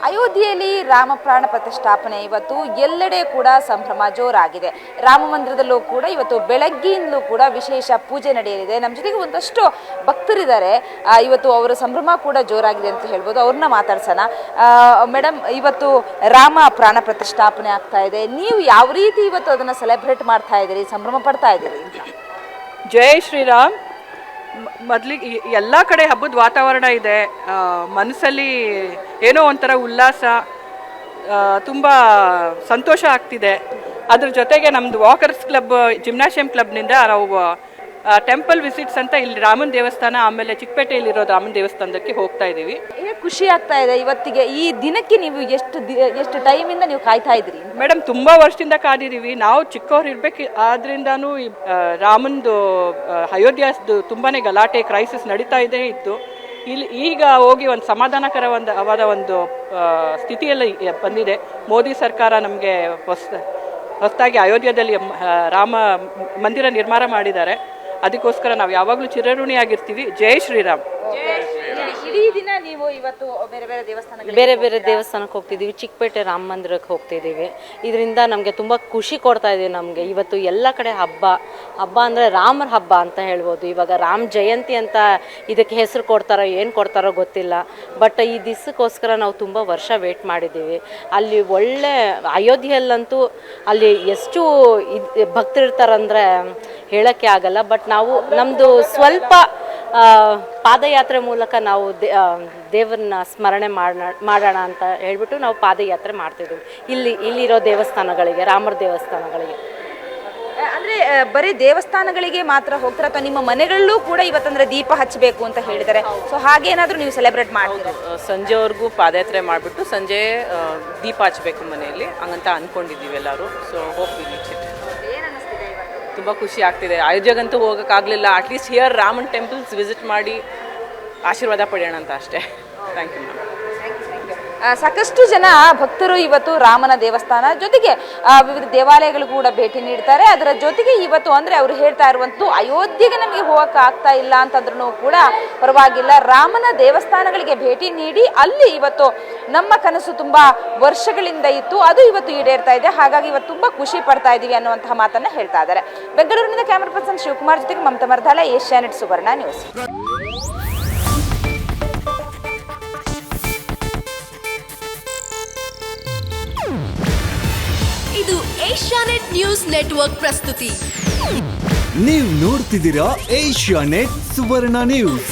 ಅಯೋಧ್ಯೆಯಲ್ಲಿ ರಾಮ ಪ್ರಾಣ ಪ್ರತಿಷ್ಠಾಪನೆ ಇವತ್ತು ಎಲ್ಲೆಡೆ ಕೂಡ ಸಂಭ್ರಮ ಜೋರಾಗಿದೆ. ರಾಮ ಮಂದಿರದಲ್ಲೂ ಕೂಡ ಇವತ್ತು ಬೆಳಗ್ಗೆಯಿಂದಲೂ ಕೂಡ ವಿಶೇಷ ಪೂಜೆ ನಡೆಯಲಿದೆ. ನಮ್ಮ ಜೊತೆಗೆ ಒಂದಷ್ಟು ಭಕ್ತರಿದ್ದಾರೆ. ಇವತ್ತು ಅವರ ಸಂಭ್ರಮ ಕೂಡ ಜೋರಾಗಿದೆ ಅಂತ ಹೇಳ್ಬೋದು. ಅವ್ರನ್ನ ಮಾತಾಡ್ಸೋಣ. ಮೇಡಮ್, ಇವತ್ತು ರಾಮ ಪ್ರಾಣ ಪ್ರತಿಷ್ಠಾಪನೆ ಆಗ್ತಾ ಇದೆ. ನೀವು ಯಾವ ರೀತಿ ಇವತ್ತು ಅದನ್ನು ಸೆಲೆಬ್ರೇಟ್ ಮಾಡ್ತಾ ಇದ್ದೀರಿ, ಸಂಭ್ರಮ ಪಡ್ತಾ ಇದ್ದೀರಿ? ಜೈ ಶ್ರೀರಾಮ್. ಮೊದಲಿಗೆ ಎಲ್ಲ ಕಡೆ ಹಬ್ಬದ ವಾತಾವರಣ ಇದೆ. ಮನಸ್ಸಲ್ಲಿ ಏನೋ ಒಂಥರ ಉಲ್ಲಾಸ, ತುಂಬ ಸಂತೋಷ ಆಗ್ತಿದೆ. ಅದ್ರ ಜೊತೆಗೆ ನಮ್ಮದು ವಾಕರ್ಸ್ ಕ್ಲಬ್, ಜಿಮ್ನಾಶಿಯಂ ಕ್ಲಬ್ನಿಂದ ನಾವು ಟೆಂಪಲ್ ವಿಸಿಟ್ಸ್ ಅಂತ ಇಲ್ಲಿ ರಾಮನ ದೇವಸ್ಥಾನ, ಆಮೇಲೆ ಚಿಕ್ಕಪೇಟೆಯಲ್ಲಿರೋ ರಾಮನ ದೇವಸ್ಥಾನಕ್ಕೆ ಹೋಗ್ತಾ ಇದ್ದೀವಿ. ಖುಷಿ ಆಗ್ತಾ ಇದೆ ಇವತ್ತಿಗೆ, ಈ ದಿನಕ್ಕೆ ನೀವು ಎಷ್ಟು ಟೈಮಿಂದ ನೀವು ಕಾಯ್ತಾ ಇದ್ದೀರಿ? ಮೇಡಮ್, ತುಂಬ ವರ್ಷದಿಂದ ಕಾದಿದ್ದೀವಿ. ನಾವು ಚಿಕ್ಕವ್ರು ಇರಬೇಕು, ಆದ್ರಿಂದಾನು ರಾಮಂದು ಅಯೋಧ್ಯದು ತುಂಬಾ ಗಲಾಟೆ, ಕ್ರೈಸಿಸ್ ನಡೀತಾ ಇತ್ತು. ಇಲ್ಲಿ ಈಗ ಹೋಗಿ ಒಂದು ಸಮಾಧಾನಕರವಾದ ಒಂದು ಸ್ಥಿತಿಯಲ್ಲಿ ಬಂದಿದೆ. ಮೋದಿ ಸರ್ಕಾರ ನಮಗೆ ಹೊಸದಾಗಿ ಅಯೋಧ್ಯದಲ್ಲಿ ರಾಮ ಮಂದಿರ ನಿರ್ಮಾಣ ಮಾಡಿದ್ದಾರೆ. ಅದಕ್ಕೋಸ್ಕರ ನಾವು ಯಾವಾಗಲೂ ಚಿರಋಣಿಯಾಗಿರ್ತೀವಿ. ಜೈ ಶ್ರೀರಾಮ್. ಇಡೀ ದಿನ ನೀವು ಇವತ್ತು ಬೇರೆ ಬೇರೆ ದೇವಸ್ಥಾನಕ್ಕೆ ಹೋಗ್ತಿದ್ದೀವಿ. ಚಿಕ್ಕಪೇಟೆ ರಾಮ ಮಂದಿರಕ್ಕೆ ಹೋಗ್ತಿದ್ದೀವಿ. ಇದರಿಂದ ನಮಗೆ ತುಂಬ ಖುಷಿ ಕೊಡ್ತಾ ಇದೆ. ನಮಗೆ ಇವತ್ತು ಎಲ್ಲ ಕಡೆ ಹಬ್ಬ ಅಂದರೆ ರಾಮರ ಹಬ್ಬ ಅಂತ ಹೇಳ್ಬೋದು. ಇವಾಗ ರಾಮ ಜಯಂತಿ ಅಂತ ಇದಕ್ಕೆ ಹೆಸರು ಕೊಡ್ತಾರೋ ಏನು ಕೊಡ್ತಾರೋ ಗೊತ್ತಿಲ್ಲ. ಬಟ್ ಈ ದಿವಸಕ್ಕೋಸ್ಕರ ನಾವು ತುಂಬ ವರ್ಷ ವೇಟ್ ಮಾಡಿದ್ದೀವಿ. ಅಲ್ಲಿ ಒಳ್ಳೆ ಅಯೋಧ್ಯೆಯಲ್ಲಂತೂ ಅಲ್ಲಿ ಎಷ್ಟು ಭಕ್ತರಿರ್ತಾರಂದರೆ ಹೇಳೋಕ್ಕೆ ಆಗಲ್ಲ. ಬಟ್ ನಾವು ನಮ್ಮದು ಸ್ವಲ್ಪ ಪಾದಯಾತ್ರೆ ಮೂಲಕ ನಾವು ದೇವರನ್ನ ಸ್ಮರಣೆ ಮಾಡೋಣ ಅಂತ ಹೇಳ್ಬಿಟ್ಟು ನಾವು ಪಾದಯಾತ್ರೆ ಮಾಡ್ತಿದ್ದೀವಿ ಇಲ್ಲಿರೋ ದೇವಸ್ಥಾನಗಳಿಗೆ, ರಾಮರ ದೇವಸ್ಥಾನಗಳಿಗೆ. ಅಂದರೆ ಬರೀ ದೇವಸ್ಥಾನಗಳಿಗೆ ಮಾತ್ರ ಹೋಗ್ತಾರೆ ಅಥವಾ ನಿಮ್ಮ ಮನೆಗಳಲ್ಲೂ ಕೂಡ ಇವತ್ತಂದ್ರೆ ದೀಪ ಹಚ್ಚಬೇಕು ಅಂತ ಹೇಳಿದ್ದಾರೆ? ಸೊ ಹಾಗೇನಾದರೂ ನೀವು ಸೆಲೆಬ್ರೇಟ್ ಮಾಡ್ತೀರಾ? ಸಂಜೆವರೆಗೂ ಪಾದಯಾತ್ರೆ ಮಾಡಿಬಿಟ್ಟು ಸಂಜೆ ದೀಪ ಹಚ್ಚಬೇಕು ಮನೆಯಲ್ಲಿ, ಹಂಗಂತ ಅಂದ್ಕೊಂಡಿದ್ದೀವಿ ಎಲ್ಲರೂ. So hope we reach it. ತುಂಬ ಖುಷಿ ಆಗ್ತಿದೆ. ಅಯೋಧ್ಯೆಗಂತೂ ಹೋಗೋಕ್ಕಾಗಲಿಲ್ಲ. ಅಟ್ಲೀಸ್ಟ್ ಹಿಯರ್ ರಾಮನ್ ಟೆಂಪಲ್ಸ್ ವಿಸಿಟ್ ಮಾಡಿ ಆಶೀರ್ವಾದ ಪಡೆಯೋಣ ಅಂತ ಅಷ್ಟೇ. Thank you ma'am. ಸಾಕಷ್ಟು ಜನ ಭಕ್ತರು ಇವತ್ತು ರಾಮನ ದೇವಸ್ಥಾನ ಜೊತೆಗೆ ವಿವಿಧ ದೇವಾಲಯಗಳು ಕೂಡ ಭೇಟಿ ನೀಡ್ತಾರೆ. ಅದರ ಜೊತೆಗೆ ಇವತ್ತು ಅಂದರೆ ಅವರು ಹೇಳ್ತಾ ಇರುವಂಥದ್ದು, ಅಯೋಧ್ಯೆಗೆ ನಮಗೆ ಹೋಗಕ್ಕೆ ಆಗ್ತಾ ಇಲ್ಲ ಅಂತಂದ್ರೂ ಕೂಡ ಪರವಾಗಿಲ್ಲ, ರಾಮನ ದೇವಸ್ಥಾನಗಳಿಗೆ ಭೇಟಿ ನೀಡಿ ಅಲ್ಲಿ ಇವತ್ತು ನಮ್ಮ ಕನಸು ತುಂಬ ವರ್ಷಗಳಿಂದ ಇತ್ತು, ಅದು ಇವತ್ತು ಈಡೇರ್ತಾ ಇದೆ. ಹಾಗಾಗಿ ಇವತ್ತು ತುಂಬ ಖುಷಿ ಪಡ್ತಾ ಇದ್ದೀವಿ ಅನ್ನುವಂತಹ ಮಾತನ್ನು ಹೇಳ್ತಾ ಇದ್ದಾರೆ. ಬೆಂಗಳೂರಿನಿಂದ ಕ್ಯಾಮರಾ ಪರ್ಸನ್ ಶಿವಕುಮಾರ್ ಜೊತೆಗೆ ಮಮತಾ ಮರ್ಧಾಲ, ಏಷ್ಯಾನೆಟ್ ಸುವರ್ಣ ನ್ಯೂಸ್. ಇದು ಏಷ್ಯಾನೆಟ್ ನ್ಯೂಸ್ ನೆಟ್ವರ್ಕ್ ಪ್ರಸ್ತುತಿ. ನೀವು ನೋಡ್ತಿದ್ದೀರಾ ಏಷ್ಯಾನೆಟ್ ಸುವರ್ಣ ನ್ಯೂಸ್.